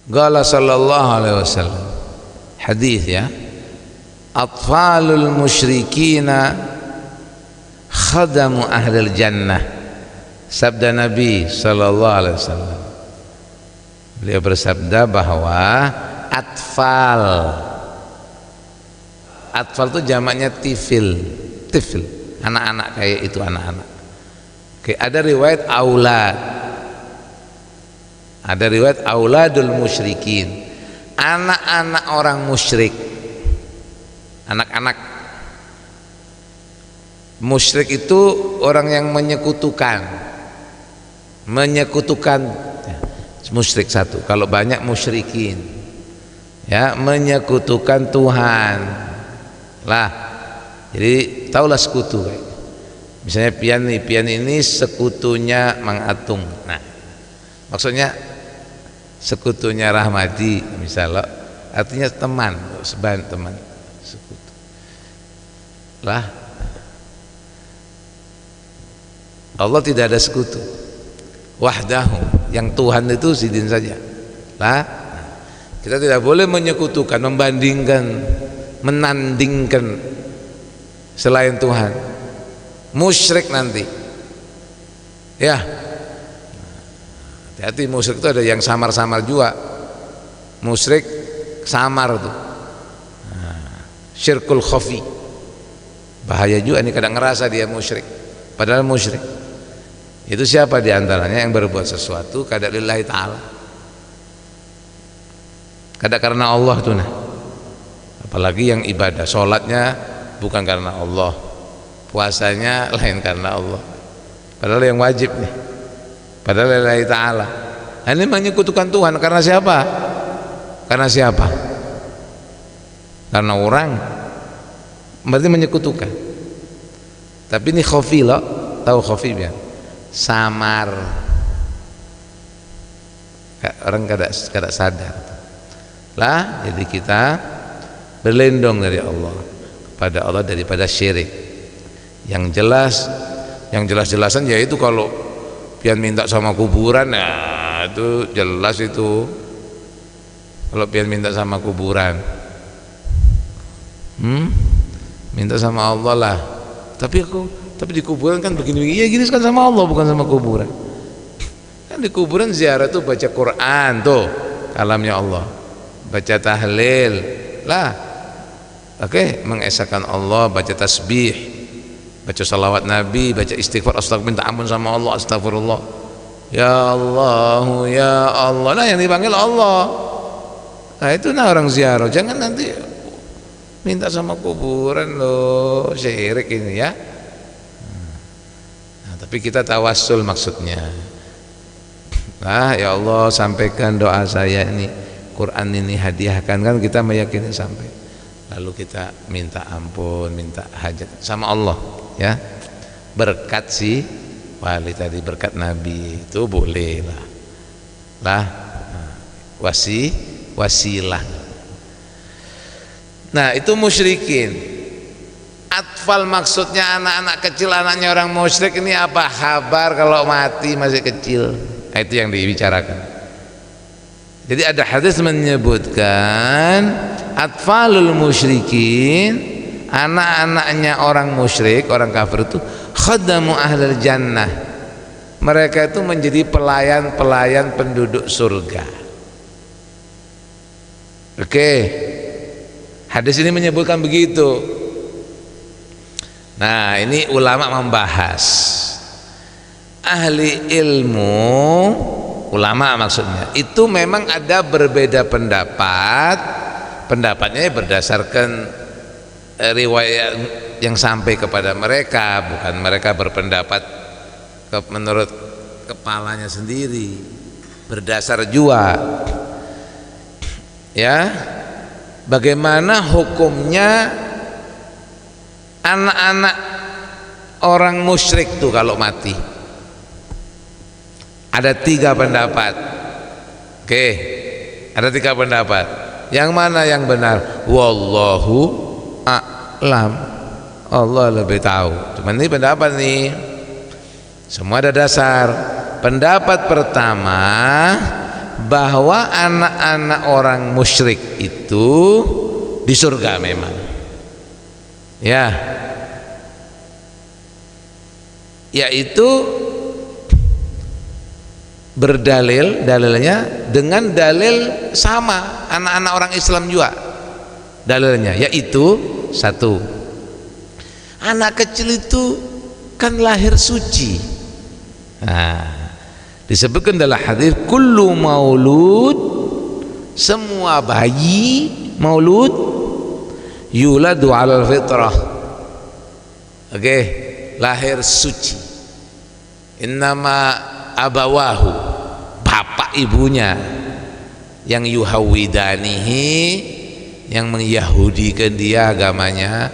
Qala sallallahu alaihi wasallam, hadis ya, atfalul musyrikina khadamu ahlil jannah. Sabda Nabi sallallahu alaihi wasallam, beliau bersabda bahwa atfal itu jamaknya tifil, anak-anak, kayak itu anak-anak. Oke, ada riwayat aulad, ada riwayat auladul musyrikin, anak-anak orang musyrik. Anak-anak musyrik itu orang yang menyekutukan musyrik satu, kalau banyak musyrikin ya, menyekutukan Tuhan lah. Jadi taulah sekutu kayak. Misalnya pian ini sekutunya Mang Atung. Nah, maksudnya sekutunya Rahmadi misalnya, artinya teman, teman sekutu lah. Allah tidak ada sekutu, wahdahu, yang Tuhan itu sidin saja lah. Kita tidak boleh menyekutukan, membandingkan, menandingkan selain Tuhan. Musyrik nanti ya, hati-hati. Musyrik itu ada yang samar-samar juga, musyrik samar tuh, syirkul khafi, bahaya juga nih, kadang ngerasa dia musyrik padahal musyrik. Itu siapa diantaranya yang berbuat sesuatu kada lillahi ta'ala, kada karena Allah tuh. Nah, apalagi yang ibadah, sholatnya bukan karena Allah, puasanya lain karena Allah, padahal yang wajib nih, padahal lillahi ta'ala. Nah, ini menyekutukan Tuhan karena siapa? Karena siapa? Karena orang, berarti menyekutukan. Tapi ini khafi loh, tahu khafi ya? Samar, orang kada sadar lah. Jadi kita berlindung dari Allah, kepada Allah daripada syirik. Yang jelas-jelasan yaitu kalau pian minta sama kuburan, nah itu jelas itu. Kalau pian minta sama kuburan, minta sama Allah lah. Tapi di kuburan kan begini, iya gini kan sama Allah, bukan sama kuburan. Kan di kuburan ziarah tuh baca Quran tuh, kalamnya Allah, baca tahlil lah, oke, mengesahkan Allah, baca tasbih, baca salawat Nabi, baca istighfar, astagfirullah, minta ampun sama Allah, astagfirullah, ya Allah, ya Allah. Nah, yang dipanggil Allah. Nah, itu nah orang ziarah. Jangan nanti minta sama kuburan loh, syirik ini ya. Tapi kita tawassul maksudnya. Nah, ya Allah, sampaikan doa saya ini, Quran ini hadiahkan, kan kita meyakini sampai. Lalu kita minta ampun, minta hajat sama Allah ya. Berkat si wali tadi, berkat Nabi itu boleh lah. Wasilah. Nah, itu musyrikin. Atfal maksudnya anak-anak kecil, anaknya orang musyrik. Ini apa kabar kalau mati masih kecil? Nah, itu yang dibicarakan. Jadi ada hadis menyebutkan atfalul musyrikin, anak-anaknya orang musyrik, orang kafir itu khadamu ahlal jannah, mereka itu menjadi pelayan-pelayan penduduk surga. Oke, hadis ini menyebutkan begitu. Nah, ini ulama membahas, ahli ilmu, ulama maksudnya, itu memang ada berbeda pendapat. Pendapatnya berdasarkan riwayat yang sampai kepada mereka, bukan mereka berpendapat menurut kepalanya sendiri, berdasar jua ya. Bagaimana hukumnya anak-anak orang musyrik tuh kalau mati? Ada 3 pendapat. Oke, ada 3 pendapat. Yang mana yang benar? Wallahu a'lam, Allah lebih tahu. Cuman ini pendapat nih, semua ada dasar. Pendapat pertama, bahwa anak-anak orang musyrik itu di surga memang. Ya. Yaitu dalilnya dengan dalil sama anak-anak orang Islam juga. Dalilnya yaitu satu, anak kecil itu kan lahir suci. Nah, disebutkan dalam hadis kullu maulud, semua bayi maulud yuladu alal fitrah. Oke, lahir suci. Innama abawahu, bapak ibunya yang yuhawidanihi, yang mengyahudikan dia agamanya,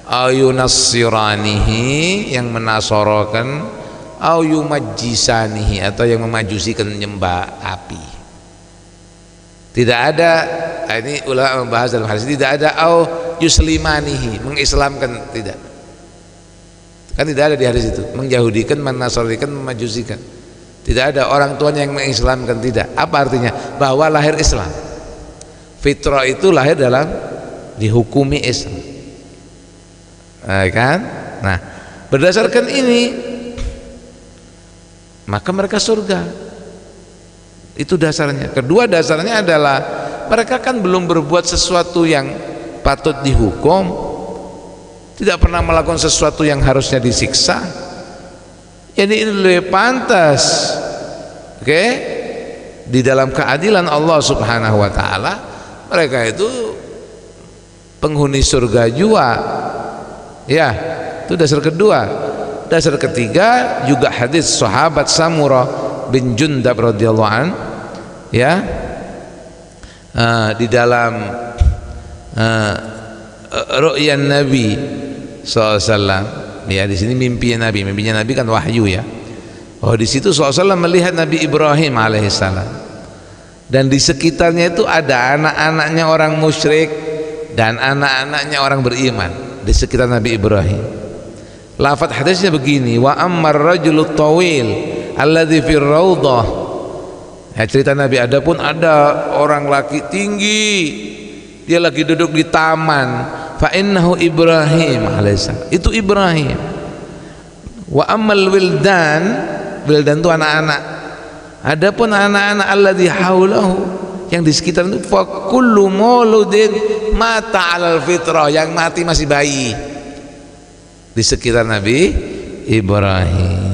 au yunassiranihi, yang menasorokan, au yumajjisanihi, atau yang memajusikan menyembah api. Tidak ada, ini ulama membahas dalam hadis, tidak ada au yuslimanihi, mengislamkan, tidak. Kan tidak ada di hadis itu, menyahudikan, menasorikan, memajusikan. Tidak ada orang tuanya yang mengislamkan, tidak. Apa artinya? Bahwa lahir Islam. Fitrah itu lahir dalam dihukumi Islam. Kan? Nah, berdasarkan ini maka mereka surga. Itu dasarnya. Kedua dasarnya adalah mereka kan belum berbuat sesuatu yang patut dihukum, tidak pernah melakukan sesuatu yang harusnya disiksa. Jadi ini lebih pantas, oke, di dalam keadilan Allah Subhanahu wa taala, mereka itu penghuni surga juga. Ya, itu dasar kedua. Dasar ketiga juga hadis sahabat Samurah bin Jundab radhiyallahu an, ya, di dalam ru'yan Nabi SAW. Ya, di sini mimpinya Nabi kan wahyu ya. Oh, di situ SAW melihat Nabi Ibrahim alaihissalam, dan di sekitarnya itu ada anak-anaknya orang musyrik dan anak-anaknya orang beriman di sekitar Nabi Ibrahim. Lafaz hadisnya begini, wa ammar rajulu tawil alladzi fir raudhah. Ya, cerita Nabi, adapun ada orang laki tinggi, dia lagi duduk di taman, fa innahu Ibrahim alaihissalam, itu Ibrahim. Wa ammal wildan, wildan itu anak-anak, adapun anak-anak alladzi haulahu, yang di sekitar itu, fa kullu mauludin mata alal fitrah, yang mati masih bayi di sekitar Nabi Ibrahim.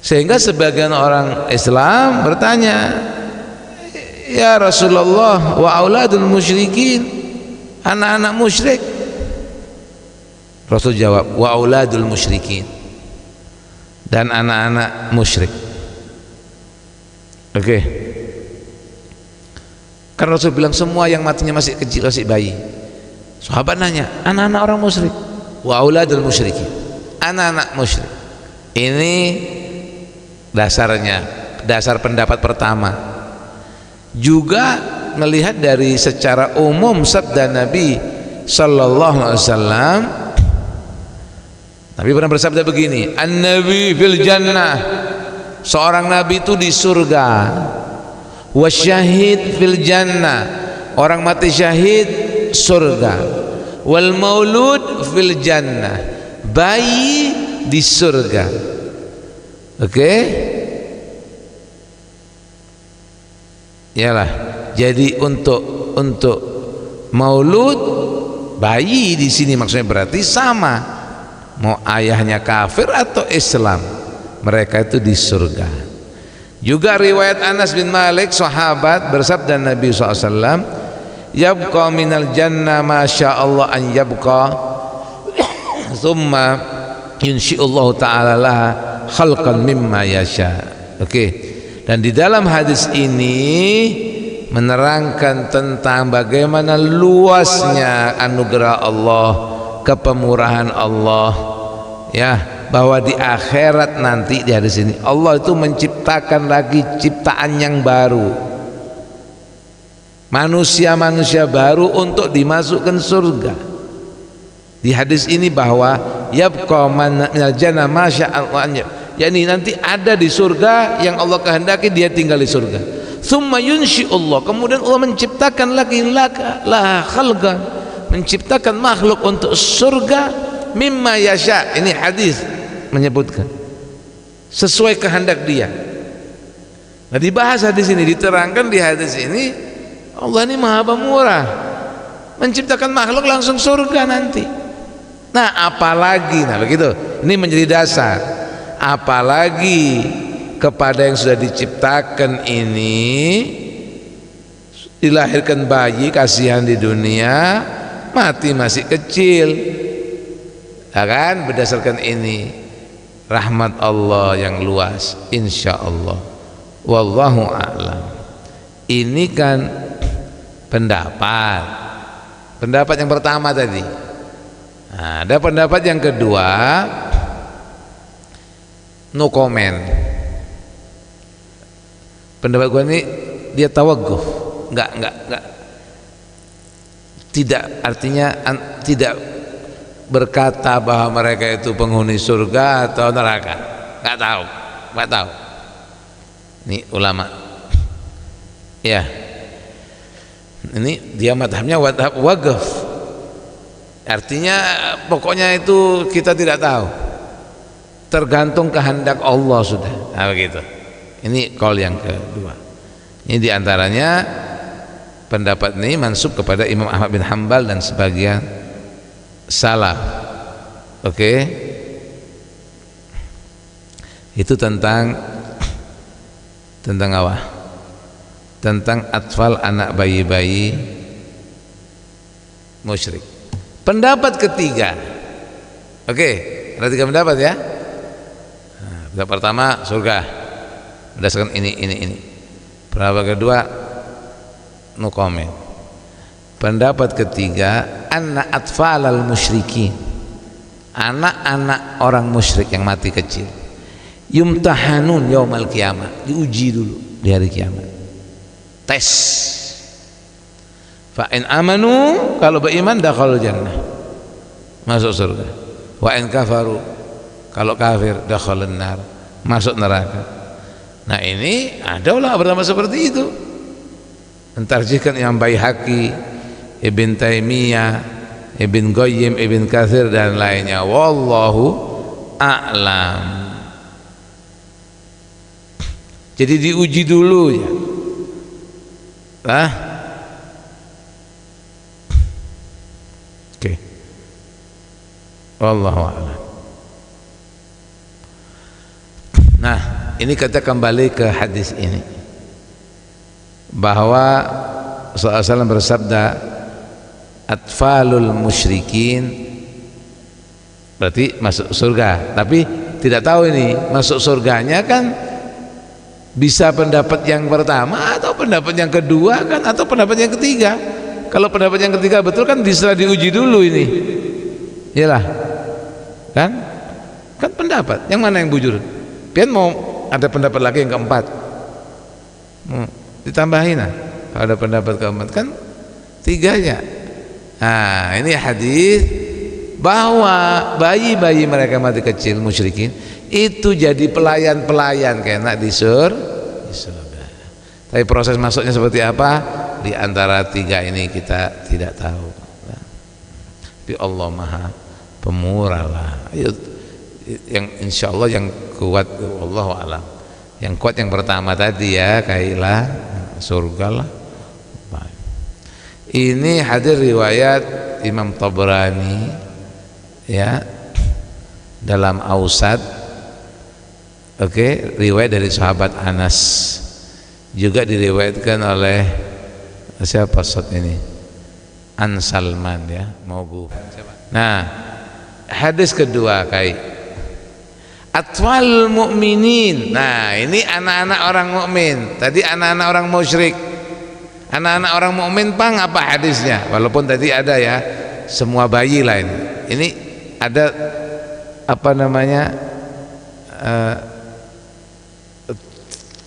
Sehingga sebagian orang Islam bertanya, ya Rasulullah, wa auladul musyrikin, anak-anak musyrik. Rasul jawab, wa auladul musyrikin, dan anak-anak musyrik. Oke. Kan Rasul bilang semua yang matinya masih kecil, masih bayi. Sahabat nanya, anak-anak orang musyrik, wa auladul musyrikin, anak-anak musyrik. Ini dasarnya, dasar pendapat pertama. Juga melihat dari secara umum sabda Nabi sallallahu alaihi wasallam. Nabi pernah bersabda begini, an-nabi fil jannah, seorang nabi itu di surga, wasyahid fil jannah, orang mati syahid surga, wal maulud fil jannah, bayi di surga. Oke? Yalah. Jadi untuk maulud bayi di sini maksudnya berarti sama, mau ayahnya kafir atau Islam, mereka itu di surga. Juga riwayat Anas bin Malik sahabat bersabda Nabi SAW, yabqa minal jannah ma sya'allah an yabqa thumma yunsyi'ullahu ta'ala laha khalqan mimma yasha. Oke. Dan di dalam hadis ini menerangkan tentang bagaimana luasnya anugerah Allah, kepemurahan Allah, ya, bahwa di akhirat nanti di hadis ini Allah itu menciptakan lagi ciptaan yang baru, manusia-manusia baru untuk dimasukkan surga. Di hadis ini bahwa yabqa minal jannah ma sya'allah, yakni nanti ada di surga yang Allah kehendaki dia tinggal di surga. Tsumma yunsyi'ullah, kemudian Allah menciptakan lagi laha khalqan, menciptakan makhluk untuk surga mimma yasha. Ini hadis menyebutkan sesuai kehendak dia. Nah, dibahas hadis ini, diterangkan di hadis ini, Allah ini maha pemurah, menciptakan makhluk langsung surga nanti. Nah, apalagi, nah begitu, ini menjadi dasar, apalagi kepada yang sudah diciptakan ini, dilahirkan bayi, kasihan di dunia, mati masih kecil, ya kan? Berdasarkan ini rahmat Allah yang luas, insya Allah. Wallahu a'lam. Ini kan pendapat yang pertama tadi. Nah, ada pendapat yang kedua, no comment. Pendapat gua ini dia tawaguh, enggak, tidak, artinya tidak berkata bahwa mereka itu penghuni surga atau neraka. Enggak tahu. Ini ulama. Ya. Ini dia madhabnya waqaf. Artinya pokoknya itu kita tidak tahu. Tergantung kehendak Allah sudah. Nah, begitu. Ini qaul yang kedua. Ini diantaranya pendapat ini mansub kepada Imam Ahmad bin Hanbal dan sebagian salaf. Oke. Itu tentang apa? Tentang atfal, anak bayi-bayi musyrik. Pendapat ketiga, oke, ada 3 pendapat ya. Nah, pendapat pertama surga, berdasarkan ini. Pendapat kedua no comment. Pendapat ketiga, anak atfal al musyrikin, anak-anak orang musyrik yang mati kecil, yumtahanun yaumal qiyamah, diuji dulu di hari kiamat, tes. Fa in amanu, kalau beriman dakhalul jannah, masuk surga. Wa in kafaru, kalau kafir dakhalun nar, masuk neraka. Nah, ini ada ulama pertama seperti itu, mentarjihkan Imam Baihaqi, Ibn Taimiyah, Ibn Qayyim, Ibn Katsir dan lainnya. Wallahu a'lam. Jadi diuji dulu ya. Oke. Wallahu a'lam. Nah, ini kita kembali ke hadis ini, bahwa Rasulullah SAW bersabda, atfalul musyrikin, berarti masuk surga. Tapi tidak tahu ini masuk surganya kan bisa pendapat yang pertama atau pendapat yang kedua kan, atau pendapat yang ketiga. Kalau pendapat yang ketiga betul kan bisa diuji dulu ini, iyalah kan pendapat yang mana yang bujur. Pian mau ada pendapat lagi yang keempat, ditambahin lah kalau ada pendapat keempat kan tiganya. Nah, ini hadis bahwa bayi-bayi mereka mati kecil musyrikin itu jadi pelayan-pelayan kena di surga. Tapi proses masuknya seperti apa di antara 3 ini kita tidak tahu. Tapi Allah Maha Pemurah lah. Yang insya Allah yang kuat, Allah alam. Yang kuat yang pertama tadi ya, kailah surga lah. Ini hadis riwayat Imam Tabrani ya dalam Ausad. Oke, riwayat dari sahabat Anas, juga diriwayatkan oleh siapa ini? An Salman ya, mauquf. Nah, hadis kedua atfal mu'minin. Nah, ini anak-anak orang mukmin. Tadi anak-anak orang musyrik. Anak-anak orang mukmin pang apa hadisnya? Walaupun tadi ada ya semua bayi lain. Ini ada apa namanya?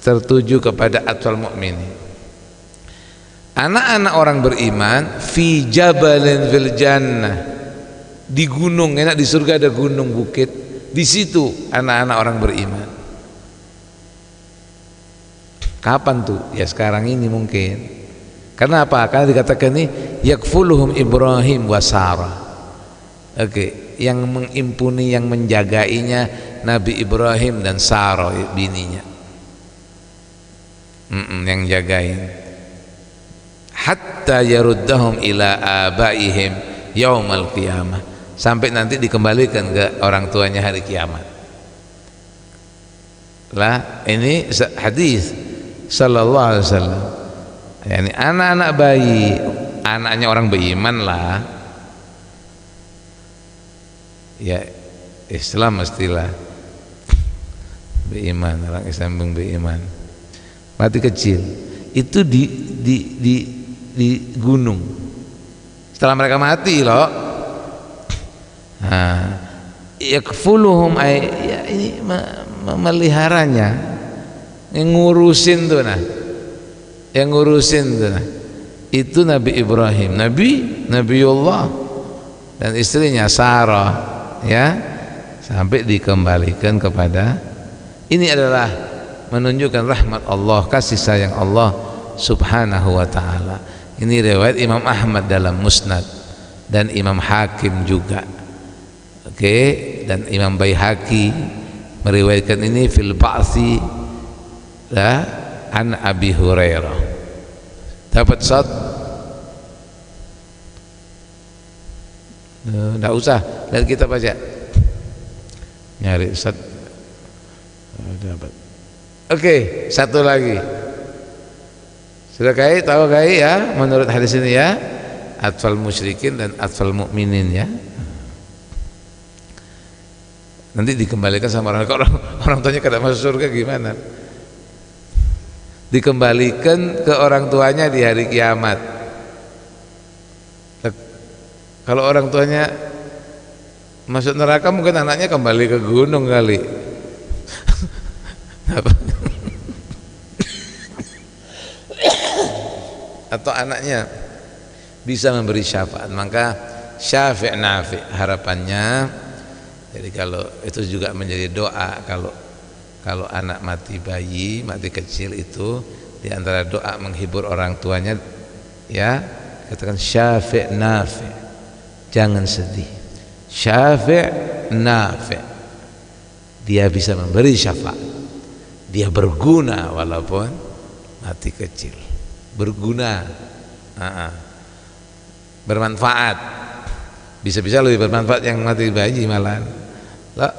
Tertuju kepada atfal mu'minin. Anak-anak orang beriman fi jabalin fil jannah, di gunung, enak di surga ada gunung bukit, Di situ anak-anak orang beriman. Kapan tuh? Ya sekarang ini mungkin. Karena apa? Karena dikatakan ini yakfuluhum Ibrahim wa Sarah. Oke, yang mengimpuni, yang menjagainya Nabi Ibrahim dan Sarah bininya. Yang jagain. Hatta yaruddahum ila abaihim yaumal qiyamah. Sampai nanti dikembalikan ke orang tuanya hari kiamat. Lah, ini hadis sallallahu alaihi wasallam. Yani anak-anak bayi, anaknya orang beriman lah. Ya Islam mestilah beriman, orang Islam beriman. Mati kecil itu di gunung. Setelah mereka mati loh. Nah, yakfuluhum ya ini memeliharanya, yang ngurusin tuh nah. Yang ngurusin tuh nah. Itu Nabi Ibrahim, Nabiullah dan istrinya Sarah, ya, sampai dikembalikan kepada. Ini adalah menunjukkan rahmat Allah, kasih sayang Allah subhanahu wa ta'ala. Ini riwayat Imam Ahmad dalam Musnad dan Imam Hakim juga. Oke, dan Imam Baihaqi meriwayatkan ini fil ba'thi la an Abi Hurairah. Dapat sat? Enggak usah, lihat kita baca. Nyari sat. Dapat. Oke, satu lagi. Sudah tahu ya menurut hadis ini ya, atfal musyrikin dan atfal mukminin ya. Nanti dikembalikan sama orang tuanya kada masuk surga gimana? Dikembalikan ke orang tuanya di hari kiamat. Kalau orang tuanya masuk neraka, mungkin anaknya kembali ke gunung kali. Atau anaknya bisa memberi syafaat. Maka syafi' nafi' harapannya. Jadi kalau itu juga menjadi doa, kalau anak mati bayi, mati kecil itu di antara doa menghibur orang tuanya ya, katakan syafi' nafi'. Jangan sedih. Syafi' nafi'. Dia bisa memberi syafaat. Dia berguna walaupun mati kecil. Berguna. Bermanfaat. Bisa-bisa lebih bermanfaat yang mati bayi malahan. Lah